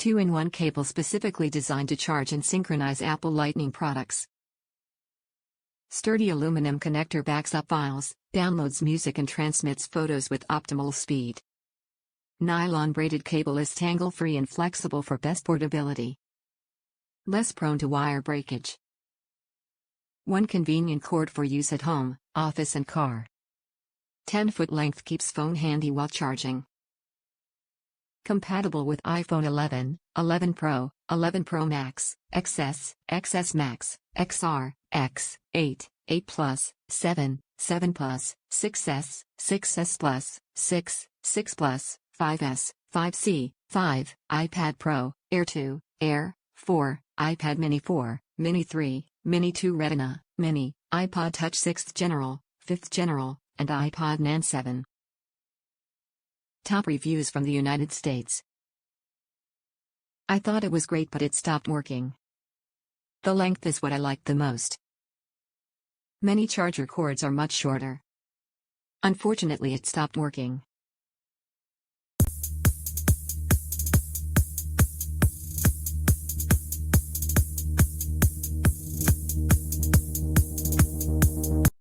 2-in-1 cable specifically designed to charge and synchronize Apple Lightning products. Sturdy aluminum connector backs up files, downloads music and transmits photos with optimal speed. Nylon braided cable is tangle-free and flexible for best portability. Less prone to wire breakage. One convenient cord for use at home, office and car. 10-foot length keeps phone handy while charging. Compatible with iPhone 11, 11 Pro, 11 Pro Max, XS, XS Max, XR, X, 8, 8 Plus, 7, 7 Plus, 6S, 6S Plus, 6, 6 Plus, 5S, 5C, 5, iPad Pro, Air 2, Air, 4, iPad Mini 4, Mini 3, Mini 2 Retina, Mini, iPod Touch 6th General, 5th General, and iPod Nan 7. Top reviews from the United States. I thought it was great but it stopped working. The length is what I liked the most. Many charger cords are much shorter. Unfortunately it stopped working.